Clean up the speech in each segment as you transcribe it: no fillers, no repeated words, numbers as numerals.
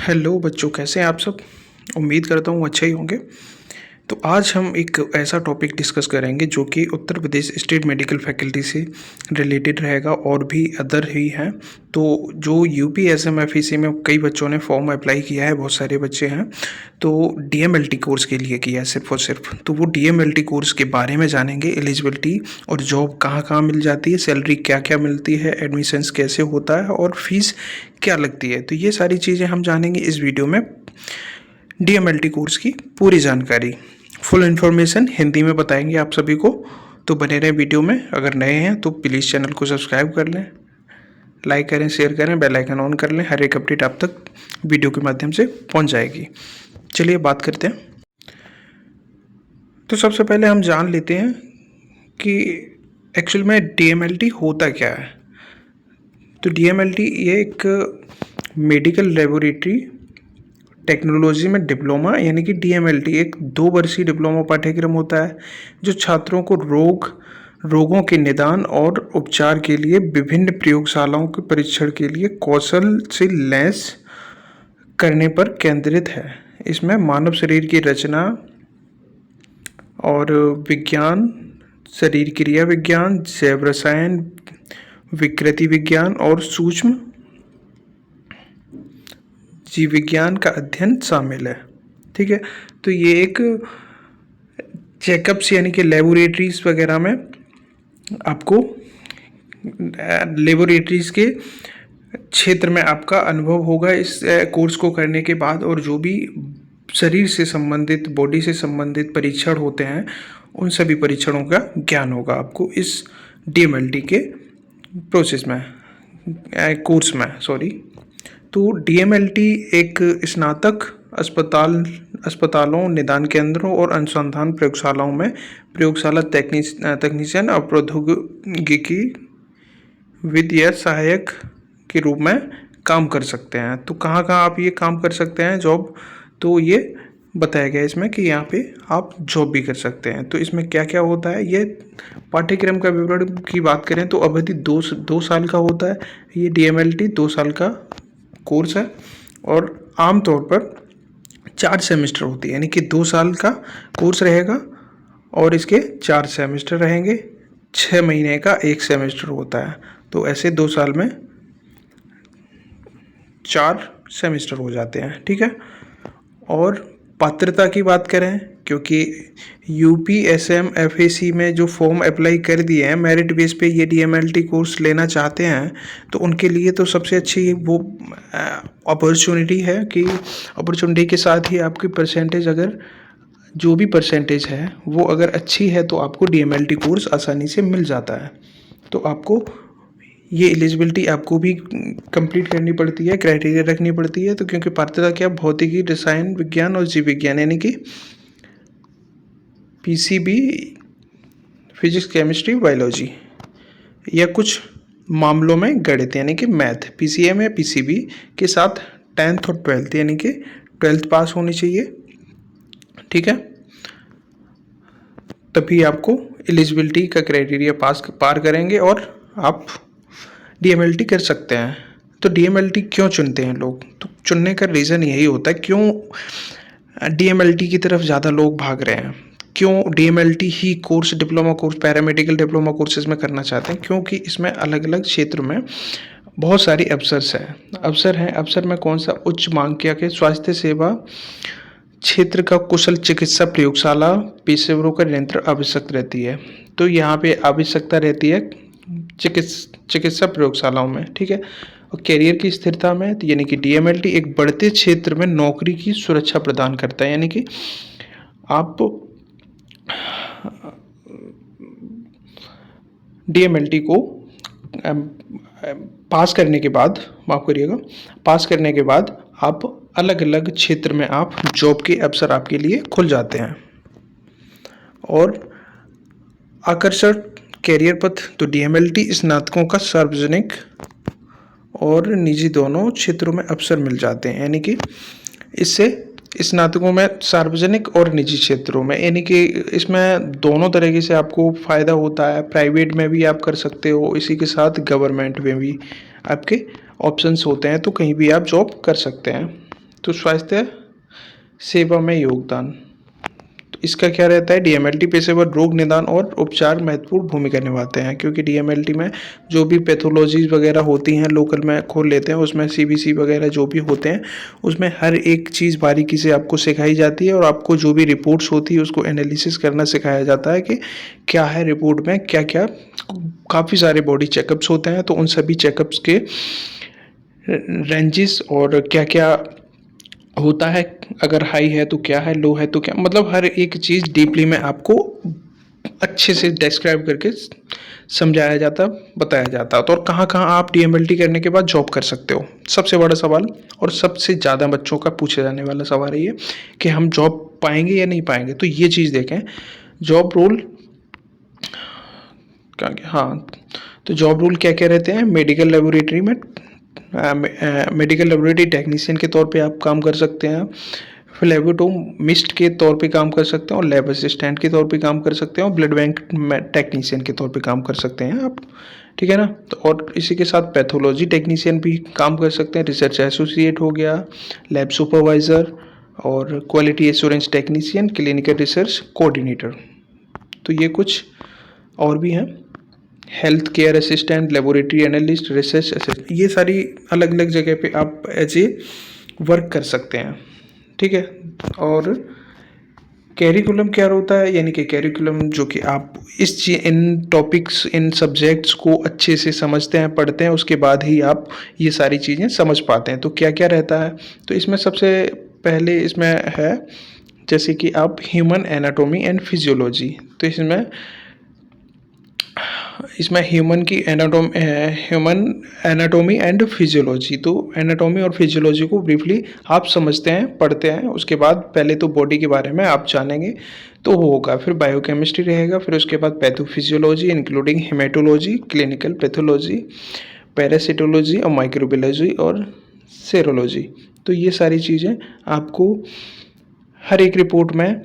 Hello बच्चों, कैसे हैं आप सब। उम्मीद करता हूँ अच्छे ही होंगे। तो आज हम एक ऐसा टॉपिक डिस्कस करेंगे जो कि Uttar Pradesh state medical faculty से रिलेटेड रहेगा और भी अदर ही हैं। तो जो यूपी एसएमएफईसी में कई बच्चों ने फॉर्म अप्लाई किया है, बहुत सारे बच्चे हैं, तो डीएमएलटी कोर्स के लिए किया है सिर्फ और सिर्फ। तो वो डीएमएलटी कोर्स के बारे में जानेंगे, एलिजिबिलिटी और जॉब कहाँ कहाँ मिल जाती है, सैलरी क्या क्या मिलती है, एडमिशन्स कैसे होता है और फीस क्या लगती है। तो ये सारी चीज़ें हम जानेंगे इस वीडियो में। डीएमएलटी कोर्स की पूरी जानकारी, फुल इन्फॉर्मेशन हिंदी में बताएंगे आप सभी को। तो बने रहें वीडियो में। अगर नए हैं तो प्लीज़ चैनल को सब्सक्राइब कर लें, लाइक करें, शेयर करें, बेल आइकन ऑन कर लें। हर एक अपडेट आप तक वीडियो के माध्यम से पहुंच जाएगी। चलिए बात करते हैं। तो सबसे पहले हम जान लेते हैं कि एक्चुअल में डीएमएलटी होता क्या है। तो डीएमएलटी ये एक मेडिकल लेबोरेटरी टेक्नोलॉजी में डिप्लोमा यानी कि डीएमएलटी एक 2 वर्षीय डिप्लोमा पाठ्यक्रम होता है जो छात्रों को रोगों के निदान और उपचार के लिए विभिन्न प्रयोगशालाओं के परीक्षण के लिए कौशल से लैस करने पर केंद्रित है। इसमें मानव शरीर की रचना और विज्ञान, शरीर क्रिया विज्ञान, जैव रसायन, विकृति विज्ञान और सूक्ष्म जीव विज्ञान का अध्ययन शामिल है। ठीक है, तो ये एक चेकअप्स यानी कि लेबोरेटरीज वगैरह में आपको लेबोरेटरीज के क्षेत्र में आपका अनुभव होगा इस कोर्स को करने के बाद। और जो भी शरीर से संबंधित, बॉडी से संबंधित परीक्षण होते हैं, उन सभी परीक्षणों का ज्ञान होगा आपको इस डीएमएलटी के प्रोसेस में, कोर्स में, सॉरी। तो डीएमएलटी एक स्नातक अस्पतालों, निदान केंद्रों और अनुसंधान प्रयोगशालाओं में प्रयोगशाला तकनीशियन और प्रौद्योगिकी विद या सहायक के रूप में काम कर सकते हैं। तो कहाँ कहाँ आप ये काम कर सकते हैं जॉब, तो ये बताया गया है इसमें कि यहाँ पे आप जॉब भी कर सकते हैं। तो इसमें क्या क्या होता है, ये पाठ्यक्रम का विवरण की बात करें तो अवधि 2 साल का होता है। ये डीएमएलटी 2 साल का कोर्स है और आमतौर पर 4 सेमेस्टर होती है, यानी कि 2 साल का कोर्स रहेगा और इसके 4 सेमेस्टर रहेंगे। 6 महीने का एक सेमेस्टर होता है। तो ऐसे 2 साल में 4 सेमेस्टर हो जाते हैं। ठीक है, और पात्रता की बात करें, क्योंकि यूपी एसएमएफईसी में जो फॉर्म अप्लाई कर दिए हैं मेरिट बेस पे ये डीएमएलटी कोर्स लेना चाहते हैं, तो उनके लिए तो सबसे अच्छी वो अपॉर्चुनिटी है कि अपॉर्चुनिटी के साथ ही आपकी परसेंटेज, अगर जो भी परसेंटेज है वो अगर अच्छी है तो आपको डीएमएलटी कोर्स आसानी से मिल जाता है। तो आपको ये एलिजिबिलिटी आपको भी कंप्लीट करनी पड़ती है, क्राइटेरिया रखनी पड़ती है। तो क्योंकि पात्रता क्या, भौतिकी, रसायन विज्ञान और जीव विज्ञान यानी कि पीसीबी, फिजिक्स, केमिस्ट्री, बायोलॉजी, या कुछ मामलों में गणित यानी कि मैथ, पीसीएम या पीसीबी के साथ 10th और 12th यानी कि 12th पास होनी चाहिए। ठीक है, तभी आपको एलिजिबिलिटी का क्राइटेरिया पार करेंगे और आप डीएमएलटी कर सकते हैं। तो डीएमएलटी क्यों चुनते हैं लोग, तो चुनने का रीज़न यही होता है, क्यों डीएमएलटी की तरफ ज़्यादा लोग भाग रहे हैं, क्यों डीएमएलटी ही course, diploma course, paramedical diploma courses में करना चाहते हैं, क्योंकि इसमें अलग अलग क्षेत्र में बहुत सारी अवसर में कौन सा, उच्च मांग किया के स्वास्थ्य सेवा क्षेत्र का कुशल चिकित्सा प्रयोगशाला पेशेवरों का निरंतर आवश्यकता रहती है। तो यहाँ पे आवश्यकता रहती है चिकित्सा प्रयोगशालाओं में। ठीक है, और कैरियर की स्थिरता में, तो यानी कि डीएमएलटी एक बढ़ते क्षेत्र में नौकरी की सुरक्षा प्रदान करता है। यानी कि आप डीएमएलटी को पास करने के बाद, माफ़ करिएगा, पास करने के बाद आप अलग अलग क्षेत्र में आप जॉब के अवसर आपके लिए खुल जाते हैं। और आकर्षक कैरियर पथ, तो डीएमएलटी स्नातकों का सार्वजनिक और निजी दोनों क्षेत्रों में अवसर मिल जाते हैं। यानी कि इससे स्नातकों में सार्वजनिक और निजी क्षेत्रों में, यानी कि इसमें दोनों तरीके से आपको फ़ायदा होता है। प्राइवेट में भी आप कर सकते हो, इसी के साथ गवर्नमेंट में भी आपके ऑप्शंस होते हैं, तो कहीं भी आप जॉब कर सकते हैं। तो स्वास्थ्य सेवा में योगदान, तो इसका क्या रहता है, डीएमएलटी पेशेवर रोग निदान और उपचार महत्वपूर्ण भूमिका निभाते हैं, क्योंकि डीएमएलटी में जो भी पैथोलॉजीज वगैरह होती हैं लोकल में खोल लेते हैं, उसमें सीबीसी वगैरह जो भी होते हैं उसमें हर एक चीज़ बारीकी से आपको सिखाई जाती है और आपको जो भी रिपोर्ट्स होती है उसको एनालिसिस करना सिखाया जाता है कि क्या है रिपोर्ट में, क्या क्या। काफ़ी सारे बॉडी चेकअप्स होते हैं, तो उन सभी चेकअप्स के रेंजेस और क्या क्या होता है, अगर हाई है तो क्या है, लो है तो क्या, मतलब हर एक चीज़ डीपली में आपको अच्छे से डिस्क्राइब करके समझाया जाता, बताया जाता। तो और कहाँ कहाँ आप डीएमएलटी करने के बाद जॉब कर सकते हो, सबसे बड़ा सवाल और सबसे ज़्यादा बच्चों का पूछे जाने वाला सवाल है ये कि हम जॉब पाएंगे या नहीं पाएंगे। तो ये चीज़ देखें, जॉब रोल क्या क्या, हाँ, तो जॉब रोल क्या क्या रहते हैं, मेडिकल लेबोरेटरी में मेडिकल लेबोरेटरी टेक्नीशियन के तौर पे आप काम कर सकते हैं, फ्लेबोटोमिस्ट के तौर पे काम कर सकते हैं और लैब असिस्टेंट के तौर पे काम कर सकते हैं और ब्लड बैंक टेक्नीशियन के तौर पे काम कर सकते हैं आप, ठीक है ना। तो और इसी के साथ पैथोलॉजी टेक्नीशियन भी काम कर सकते हैं, रिसर्च एसोसिएट हो गया, लैब सुपरवाइज़र और quality assurance technician, clinical research coordinator. तो ये कुछ और भी हैं, health care assistant, laboratory analyst, research assistant, ये सारी अलग अलग जगह पे आप एज ए वर्क कर सकते हैं, ठीक है। और कैरिकुलम क्या होता है, यानी कि कैरिकुलम जो कि आप इन टॉपिक्स, इन सब्जेक्ट्स को अच्छे से समझते हैं, पढ़ते हैं, उसके बाद ही आप ये सारी चीज़ें समझ पाते हैं। तो क्या क्या रहता है, तो इसमें सबसे पहले इसमें है जैसे कि आप ह्यूमन एनाटॉमी एंड फिजियोलॉजी, तो इसमें ह्यूमन एनाटॉमी एंड फिजियोलॉजी, तो एनाटॉमी और फिजियोलॉजी को ब्रीफली आप समझते हैं, पढ़ते हैं, उसके बाद पहले तो बॉडी के बारे में आप जानेंगे तो वो होगा, फिर बायोकेमिस्ट्री रहेगा, फिर उसके बाद pathophysiology including haematology, clinical pathology, parasitology और माइक्रोबायोलॉजी और सेरोलॉजी। तो ये सारी चीज़ें आपको हर एक रिपोर्ट में,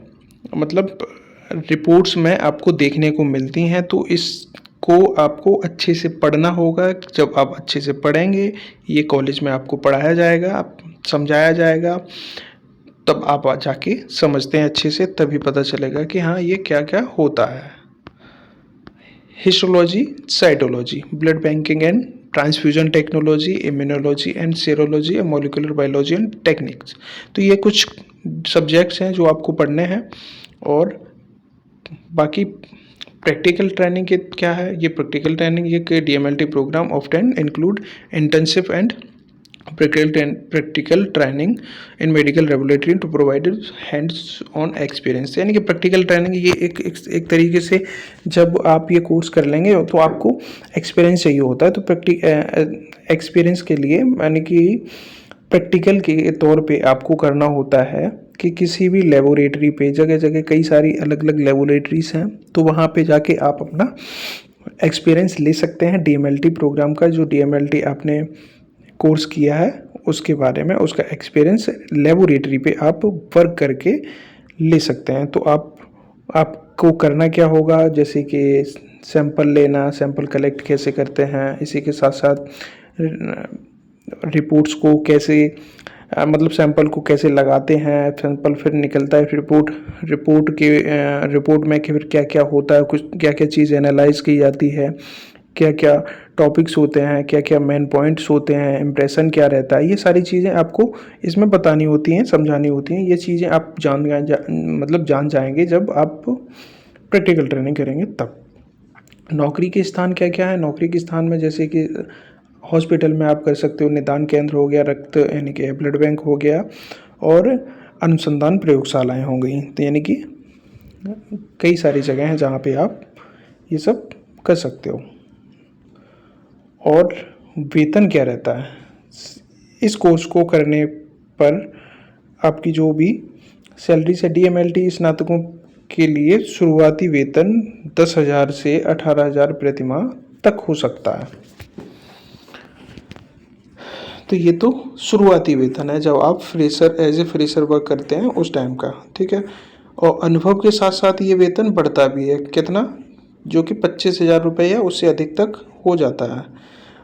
मतलब रिपोर्ट्स में आपको देखने को मिलती हैं। तो इसको आपको अच्छे से पढ़ना होगा, जब आप अच्छे से पढ़ेंगे, ये कॉलेज में आपको पढ़ाया जाएगा, आप समझाया जाएगा, तब आप जाके समझते हैं अच्छे से, तभी पता चलेगा कि हाँ ये क्या क्या होता है। Histology, cytology, blood banking and transfusion technology, immunology and serology and molecular biology and techniques. तो ये कुछ सब्जेक्ट्स हैं जो आपको पढ़ने हैं। और बाकी प्रैक्टिकल ट्रेनिंग के क्या है, ये प्रैक्टिकल ट्रेनिंग ये DMLT programme often include internship and practical training in medical laboratory to provide hands on experience, यानी कि प्रैक्टिकल ट्रेनिंग ये एक तरीके से जब आप ये कोर्स कर लेंगे तो आपको एक्सपीरियंस चाहिए होता है। तो एक्सपीरियंस के लिए यानी कि प्रैक्टिकल के तौर पे आपको करना होता है कि किसी भी लेबोरेटरी पे, जगह जगह कई सारी अलग अलग लेबोरेटरीज हैं, तो वहाँ पे जाके आप अपना एक्सपीरियंस ले सकते हैं डीएमएलटी प्रोग्राम का। जो डीएमएलटी आपने कोर्स किया है उसके बारे में, उसका एक्सपीरियंस लेबोरेटरी पे आप वर्क करके ले सकते हैं। तो आपको करना क्या होगा, जैसे कि सैंपल लेना, सैंपल कलेक्ट कैसे करते हैं, इसी के साथ साथ रिपोर्ट्स को कैसे मतलब सैंपल को कैसे लगाते हैं, सैंपल फिर निकलता है, रिपोर्ट में फिर क्या क्या होता है, कुछ क्या क्या चीज़ एनालाइज की जाती है, क्या क्या टॉपिक्स होते हैं, क्या क्या मेन पॉइंट्स होते हैं, इम्प्रेशन क्या रहता है, ये सारी चीज़ें आपको इसमें बतानी होती हैं, समझानी होती हैं। ये चीज़ें आप जान जाएंगे जब आप प्रैक्टिकल ट्रेनिंग करेंगे तब। नौकरी के स्थान क्या क्या है, नौकरी के स्थान में जैसे कि हॉस्पिटल में आप कर सकते हो, निदान केंद्र हो गया, रक्त यानी कि ब्लड बैंक हो गया, और अनुसंधान प्रयोगशालाएँ हो गई। तो यानी कि कई सारी जगह हैं जहाँ पे आप ये सब कर सकते हो। और वेतन क्या रहता है, इस कोर्स को करने पर आपकी जो भी सैलरी से डीएमएलटी स्नातकों के लिए शुरुआती वेतन 10,000 से 18,000 प्रति माह तक हो सकता है। तो ये तो शुरुआती वेतन है जब आप एज ए फ्रेशर वर्क करते हैं उस टाइम का, ठीक है। और अनुभव के साथ साथ ये वेतन बढ़ता भी है, कितना, जो कि 25,000 रुपये या उससे अधिक तक हो जाता है।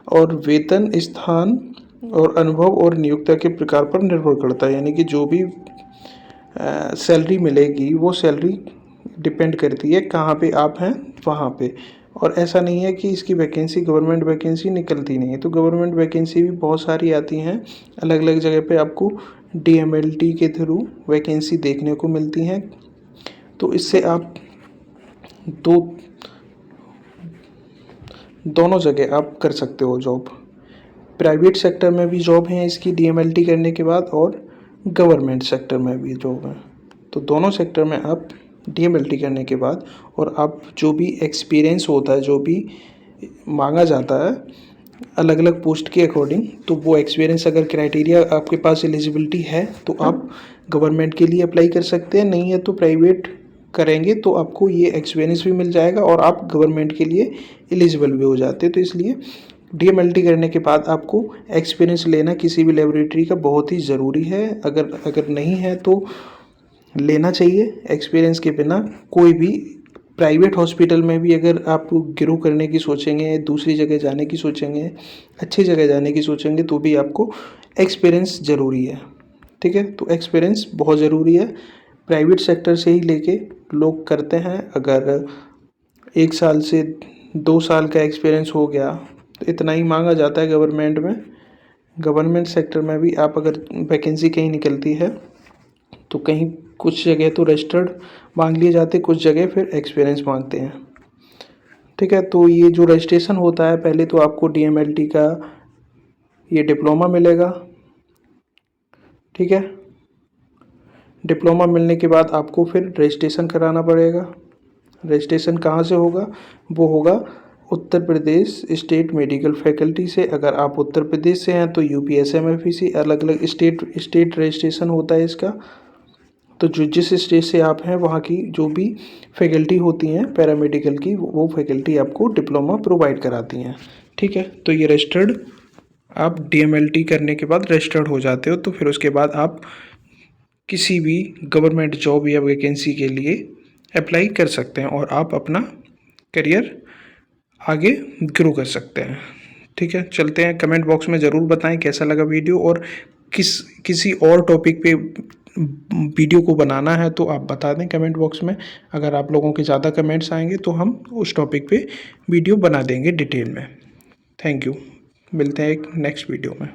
और वेतन स्थान और अनुभव और नियोक्ता के प्रकार पर निर्भर करता है, यानी कि जो भी सैलरी मिलेगी वो सैलरी डिपेंड करती है कहाँ पे आप हैं वहाँ पे। और ऐसा नहीं है कि इसकी वैकेंसी गवर्नमेंट वैकेंसी निकलती नहीं है, तो गवर्नमेंट वैकेंसी भी बहुत सारी आती हैं। अलग अलग जगह पे आपको DMLT के थ्रू वैकेंसी देखने को मिलती हैं। तो इससे आप दोनों जगह आप कर सकते हो जॉब। प्राइवेट सेक्टर में भी जॉब हैं इसकी DMLT करने के बाद, और गवर्नमेंट सेक्टर में भी जॉब है। तो दोनों सेक्टर में आप DMLT करने के बाद, और आप जो भी एक्सपीरियंस होता है, जो भी मांगा जाता है अलग अलग पोस्ट के अकॉर्डिंग, तो वो एक्सपीरियंस अगर क्राइटेरिया आपके पास एलिजिबिलिटी है तो आप गवर्नमेंट के लिए अप्लाई कर सकते हैं, नहीं है तो प्राइवेट करेंगे तो आपको ये एक्सपीरियंस भी मिल जाएगा और आप गवर्नमेंट के लिए एलिजिबल भी हो जाते हैं। तो इसलिए DMLT करने के बाद आपको एक्सपीरियंस लेना किसी भी लेबोरेटरी का बहुत ही ज़रूरी है। अगर नहीं है तो लेना चाहिए। एक्सपीरियंस के बिना कोई भी प्राइवेट हॉस्पिटल में भी अगर आप ग्रो करने की सोचेंगे, दूसरी जगह जाने की सोचेंगे, अच्छी जगह जाने की सोचेंगे, तो भी आपको एक्सपीरियंस ज़रूरी है। ठीक है, तो एक्सपीरियंस बहुत ज़रूरी है। प्राइवेट सेक्टर से ही लेके लोग करते हैं। अगर 1 साल से 2 साल का एक्सपीरियंस हो गया तो इतना ही मांगा जाता है गवर्नमेंट में। गवर्नमेंट सेक्टर में भी आप अगर वैकेंसी कहीं निकलती है तो कहीं कुछ जगह तो रजिस्टर्ड मांग लिए जाते, कुछ जगह फिर एक्सपीरियंस मांगते हैं। ठीक है, तो ये जो रजिस्ट्रेशन होता है, पहले तो आपको DMLT का ये डिप्लोमा मिलेगा। ठीक है, डिप्लोमा मिलने के बाद आपको फिर रजिस्ट्रेशन कराना पड़ेगा। रजिस्ट्रेशन कहाँ से होगा? वो होगा Uttar Pradesh state medical faculty से। अगर आप उत्तर प्रदेश से हैं तो UPSMFEC, अलग अलग स्टेट रजिस्ट्रेशन होता है इसका। तो जो जिस स्टेट से आप हैं वहाँ की जो भी फैकल्टी होती हैं पैरामेडिकल की, वो फैकल्टी आपको डिप्लोमा प्रोवाइड कराती हैं। ठीक है, तो ये रजिस्टर्ड आप DMLT करने के बाद रजिस्टर्ड हो जाते हो, तो फिर उसके बाद आप किसी भी गवर्नमेंट जॉब या वैकेंसी के लिए अप्लाई कर सकते हैं और आप अपना करियर आगे ग्रो कर सकते हैं। ठीक है, चलते हैं। कमेंट बॉक्स में ज़रूर बताएं कैसा लगा वीडियो, और किसी और टॉपिक पे वीडियो को बनाना है तो आप बता दें कमेंट बॉक्स में। अगर आप लोगों के ज़्यादा कमेंट्स आएंगे तो हम उस टॉपिक पे वीडियो बना देंगे डिटेल में। थैंक यू, मिलते हैं एक नेक्स्ट वीडियो में।